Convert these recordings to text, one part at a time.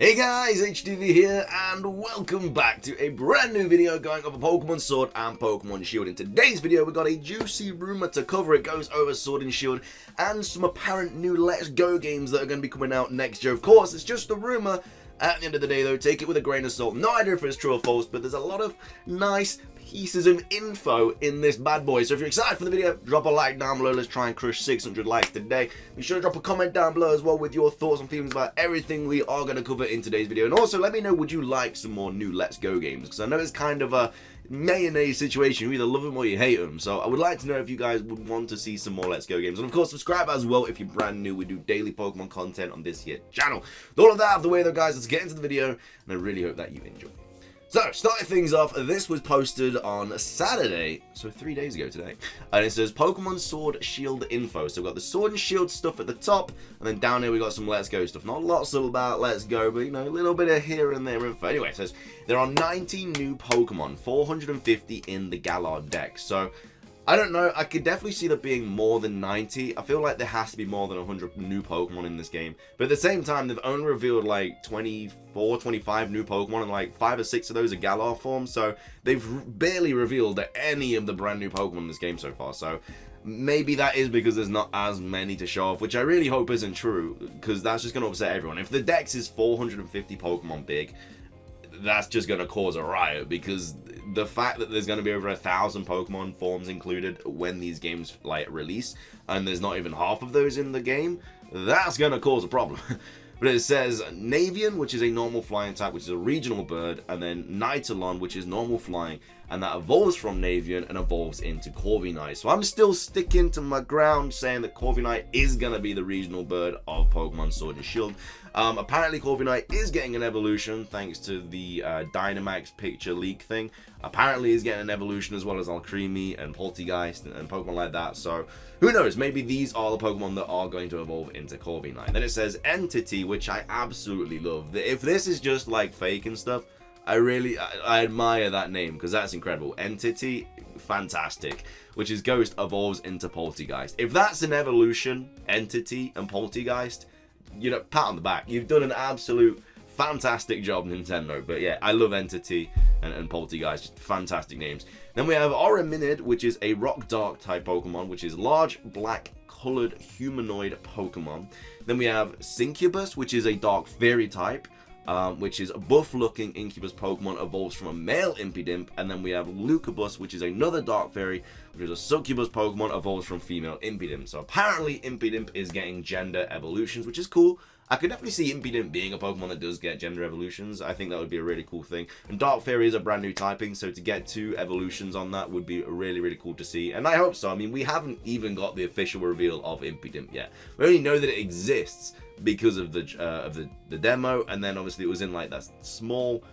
Hey guys, HDvee here, and welcome back to a brand new video going over Pokemon Sword and Pokemon Shield. In today's video, we got a juicy rumor to cover. It goes over Sword and Shield and some apparent new Let's Go games that are going to be coming out next year. Of course, it's just a rumor. At the end of the day, though, take it with a grain of salt. No idea if it's true or false, but there's a lot of nice pieces of info in this bad boy. So if you're excited for the video, drop a like down below. Let's try and crush 600 likes today. Be sure to drop a comment down below as well with your thoughts and feelings about everything we are going to cover in today's video. And also, let me know, would you like some more new Let's Go games? Because I know it's kind of a mayonnaise situation. You either love them or you hate them. So I would like to know if you guys would want to see some more Let's Go games. And of course, subscribe as well if you're brand new. We do daily Pokemon content on this here channel. With all of that out of the way though, guys, let's get into the video. And I really hope that you enjoy. So, starting things off, this was posted on Saturday, so 3 days ago today, and it says Pokemon Sword Shield info. So we've got the Sword and Shield stuff at the top, and then down here we got some Let's Go stuff. Not lots of about Let's Go, but you know, a little bit of here and there info. Anyway, it says there are 90 new Pokemon, 450 in the Galar deck. So, I don't know, I could definitely see there being more than 90. I feel like there has to be more than 100 new Pokemon in this game. But at the same time, they've only revealed like 24, 25 new Pokemon, and like 5 or 6 of those are Galar forms. So they've barely revealed any of the brand new Pokemon in this game so far. So maybe that is because there's not as many to show off, which I really hope isn't true, because that's just going to upset everyone. If the dex is 450 Pokemon big, that's just going to cause a riot, because the fact that there's going to be over 1,000 Pokemon forms included when these games like release, and there's not even half of those in the game, that's going to cause a problem. But it says Navian, which is a normal flying type, which is a regional bird, and then Nightalon, which is normal flying, and that evolves from Navian and evolves into Corviknight. So I'm still sticking to my ground, saying that Corviknight is going to be the regional bird of Pokemon Sword and Shield. Apparently Corviknight is getting an evolution thanks to the Dynamax picture leak thing. Apparently he's getting an evolution as well as Alcremie and Poltegeist and Pokemon like that. So who knows, maybe these are the Pokemon that are going to evolve into Corviknight. Then it says Entity, which I absolutely love. If this is just like fake and stuff, I admire that name, because that's incredible. Entity, fantastic. Which is Ghost evolves into Poltegeist. If that's an evolution, Entity and Poltegeist, you know, pat on the back. You've done an absolute fantastic job, Nintendo. But yeah, I love Entity and Poltegeist. Just fantastic names. Then we have Oraminid, which is a Rock Dark type Pokemon, which is large, black, colored humanoid Pokemon. Then we have Syncubus, which is a Dark Fairy type. Which is a buff-looking Incubus Pokemon, evolves from a male Impidimp. And then we have Lucubus, which is another Dark Fairy, which is a Succubus Pokemon, evolves from female Impidimp. So apparently Impidimp is getting gender evolutions, which is cool. I could definitely see Impidimp being a Pokemon that does get gender evolutions. I think that would be a really cool thing. And Dark Fairy is a brand new typing, so to get 2 evolutions on that would be really, really cool to see. And I hope so. I mean, we haven't even got the official reveal of Impidimp yet. We only know that it exists because of the demo, and then obviously it was in like that small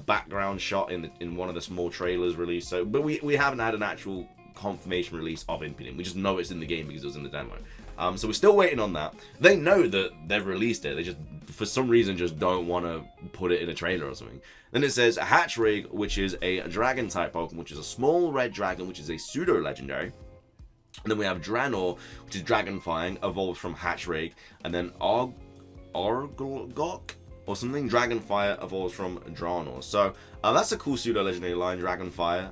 background shot in one of the small trailers released. So, but we haven't had an actual confirmation release of Impidimp. We just know it's in the game because it was in the demo. So we're still waiting on that. They know that they've released it. They just, for some reason, just don't want to put it in a trailer or something. Then it says Hatchrig, which is a dragon type Pokemon, which is a small red dragon, which is a pseudo legendary. And then we have Draenor, which is dragon flying, evolves from Hatchrig. And then Orgok or something, Dragonfire, evolves from Draenor. So that's a cool pseudo legendary line, Dragonfire.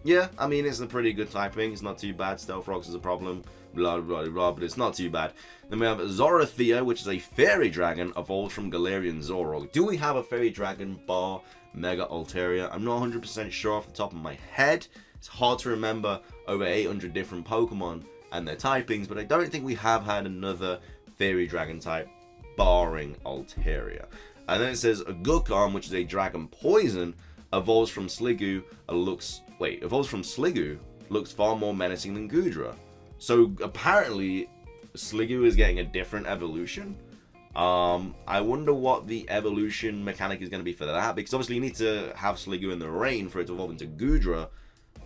Yeah, I mean, it's a pretty good typing. It's not too bad. Stealth Rocks is a problem, blah, blah, blah, but it's not too bad. Then we have Zorothea, which is a fairy dragon, evolved from Galarian Zorog. Do we have a fairy dragon bar Mega Altaria? I'm not 100% sure off the top of my head. It's hard to remember over 800 different Pokemon and their typings, but I don't think we have had another fairy dragon type, barring Altaria. And then it says Gukarm, which is a dragon poison, evolves from Sliggoo, looks far more menacing than Goodra. So apparently Sliggoo is getting a different evolution. I wonder what the evolution mechanic is going to be for that, because obviously you need to have Sliggoo in the rain for it to evolve into Goodra.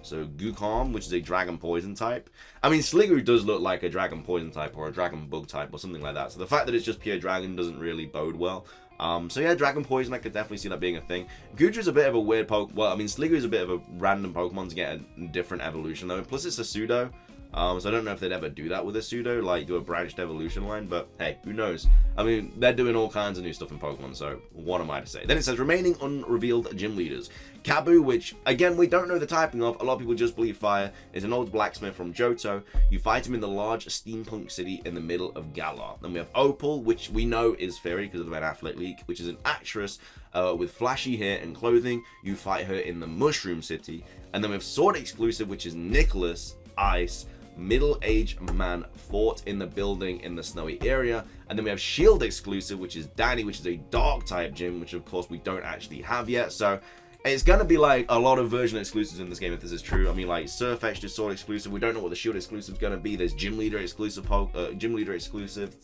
So Gukarm, which is a dragon poison type. I mean, Sliggoo does look like a dragon poison type or a dragon bug type or something like that. So the fact that it's just pure dragon doesn't really bode well. So yeah, dragon poison, I could definitely see that being a thing. Goodra's a bit of a weird Pokemon. Well, I mean, Sliggoo is a bit of a random Pokemon to get a different evolution though. Plus it's a pseudo. So I don't know if they'd ever do that with a pseudo, like do a branched evolution line, but hey, who knows? I mean, they're doing all kinds of new stuff in Pokemon, so what am I to say? Then it says remaining unrevealed gym leaders. Kabu, which again we don't know the typing of, a lot of people just believe fire, is an old blacksmith from Johto. You fight him in the large steampunk city in the middle of Galar. Then we have Opal, which we know is fairy because of the Ben Affleck leak, which is an actress with flashy hair and clothing. You fight her in the Mushroom City. And then we have Sword exclusive, which is Nicholas, Ice, middle-aged man fought in the building in the snowy area. And then we have Shield exclusive, which is Danny, which is a dark type gym, which of course we don't actually have yet. So it's going to be like a lot of version exclusives in this game if this is true. I mean, like Surfetched is Sword exclusive. We don't know what the Shield exclusive is going to be. There's Gym Leader exclusive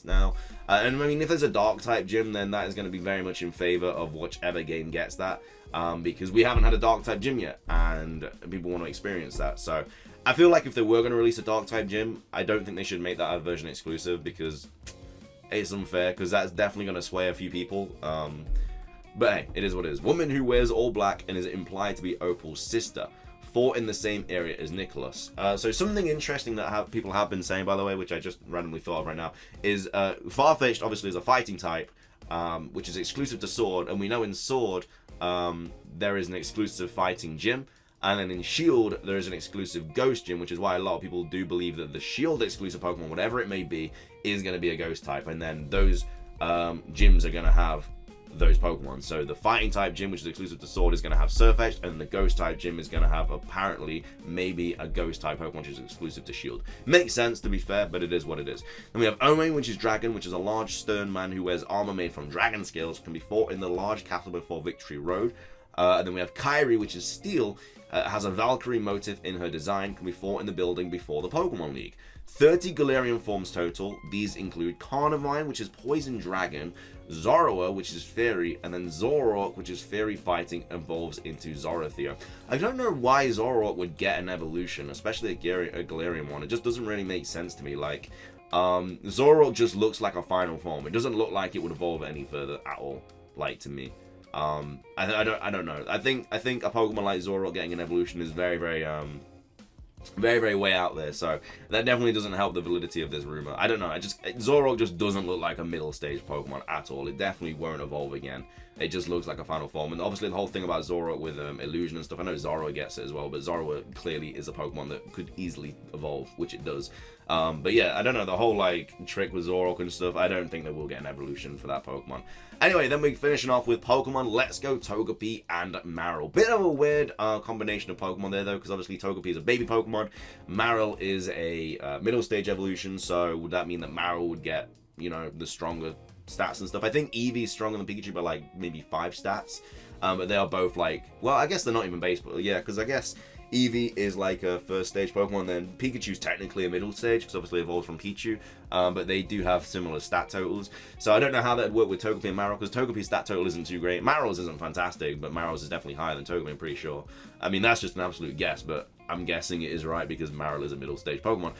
now. And I mean, if there's a dark type gym, then that is going to be very much in favor of whichever game gets that. Because we haven't had a dark type gym yet, and people want to experience that. So I feel like if they were going to release a dark type gym, I don't think they should make that a version exclusive, because it's unfair, because that's definitely going to sway a few people. But hey, it is what it is. Woman who wears all black and is implied to be Opal's sister, fought in the same area as Nicholas. So something interesting that people have been saying, by the way, which I just randomly thought of right now, is Farfetch'd obviously is a fighting type, which is exclusive to Sword, and we know in Sword there is an exclusive fighting gym, and then in Shield there is an exclusive ghost gym, which is why a lot of people do believe that the Shield exclusive Pokemon, whatever it may be, is going to be a ghost type, and then those gyms are going to have those Pokemon. So the fighting type gym, which is exclusive to Sword, is going to have Surfetch'd, and the ghost type gym is going to have apparently maybe a ghost type Pokemon, which is exclusive to Shield. Makes sense, to be fair, but it is what it is. Then we have Ome, which is Dragon, which is a large stern man who wears armor made from dragon scales, can be fought in the large castle before Victory Road. And then we have Kyrie, which is Steel, has a Valkyrie motif in her design, can be fought in the building before the Pokemon League. 30 Galarian forms total. These include Carnivine, which is Poison Dragon, Zorua, which is Fairy, and then Zoroark, which is Fairy Fighting, evolves into Zorothea. I don't know why Zoroark would get an evolution, especially a Galarian one. It just doesn't really make sense to me. Like, Zoroark just looks like a final form. It doesn't look like it would evolve any further at all, like, to me. I don't know. I think a Pokemon like Zoroark getting an evolution is very, very way out there, so that definitely doesn't help the validity of this rumor. I don't know, Zoroark just doesn't look like a middle stage Pokemon at all. It definitely won't evolve again. It just looks like a final form, and obviously the whole thing about Zoroark with illusion and stuff, I know Zorua gets it as well, but Zorua clearly is a Pokemon that could easily evolve, which it does. But yeah, I don't know, the whole like trick with Zoroark and stuff, I don't think that we'll get an evolution for that Pokemon. Anyway, then we're finishing off with Pokemon Let's Go Togepi and Marill. Bit of a weird combination of Pokemon there though, because obviously Togepi is a baby Pokemon, Marill is a middle stage evolution, so would that mean that Marill would get, you know, the stronger stats and stuff? I think Eevee is stronger than Pikachu by like maybe 5 stats, but they are both like, well, I guess they're not even base, but yeah, because I guess Eevee is like a first stage Pokemon, then Pikachu's technically a middle stage, because obviously it evolved from Pichu, but they do have similar stat totals. So I don't know how that would work with Togepi and Marill, because Togepi's stat total isn't too great. Marill's isn't fantastic, but Marill's is definitely higher than Togepi, I'm pretty sure. I mean, that's just an absolute guess, but I'm guessing it is right because Marill is a middle stage Pokemon.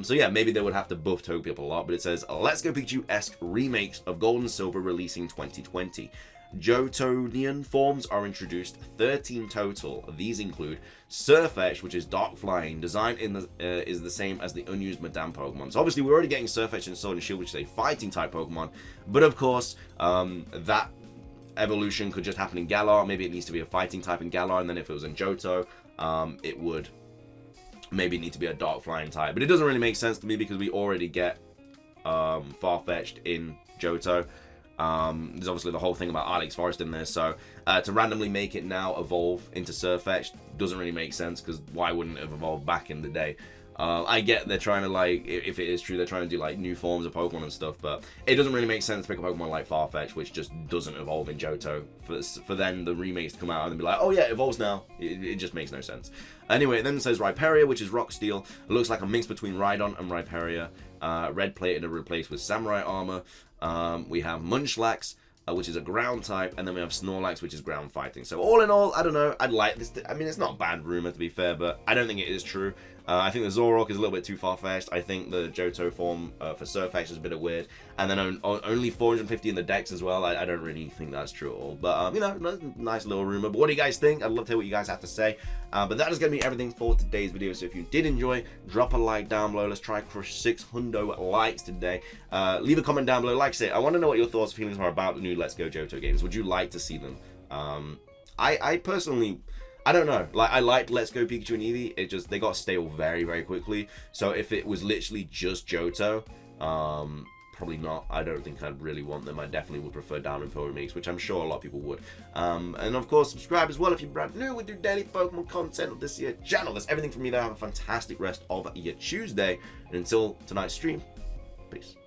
So yeah, maybe they would have to buff Togepi up a lot, but it says, Let's Go Pikachu-esque remakes of Gold and Silver releasing 2020. Johtonian forms are introduced, 13 total. These include Surfetch'd, which is Dark Flying. Design is the same as the unused Madame Pokemon. So obviously we're already getting Surfetch'd and Sword and Shield, which is a fighting type Pokemon. But of course, that evolution could just happen in Galar. Maybe it needs to be a fighting type in Galar, and then if it was in Johto, it would maybe need to be a Dark Flying type. But it doesn't really make sense to me because we already get Farfetch'd in Johto. There's obviously the whole thing about Alex Forest in there, so to randomly make it now evolve into Surfetch'd doesn't really make sense, because why wouldn't it have evolved back in the day? I get they're trying to, like, if it is true, they're trying to do like new forms of Pokemon and stuff, but it doesn't really make sense to pick a Pokemon like Farfetch'd, which just doesn't evolve in Johto, for then the remakes to come out and be like, oh yeah, it evolves now. It just makes no sense. Anyway, it then says Rhyperior, which is Rock Steel. It looks like a mix between Rhydon and Rhyperior. Red plated and replaced with Samurai armor. We have Munchlax, which is a ground type, and then we have Snorlax, which is ground fighting. So all in all, I don't know, I'd like this. I mean, it's not a bad rumor to be fair, but I don't think it is true. I think the Zoroark is a little bit too far-fetched. I think the Johto form for Surfetch is a bit weird. And then only 450 in the Dex as well. I don't really think that's true at all. But, you know, nice little rumor. But what do you guys think? I'd love to hear what you guys have to say. But that is going to be everything for today's video. So if you did enjoy, drop a like down below. Let's try crush 600 likes today. Leave a comment down below. Like I say, I want to know what your thoughts and feelings are about the new Let's Go Johto games. Would you like to see them? I personally... I don't know. Like, I liked Let's Go Pikachu and Eevee. It just, they got stale very, very quickly. So if it was literally just Johto, probably not. I don't think I'd really want them. I definitely would prefer Downpour remakes, which I'm sure a lot of people would. And of course, subscribe as well if you're brand new. We do daily Pokemon content on this year channel. That's everything from me there. Have a fantastic rest of your Tuesday. And until tonight's stream, peace.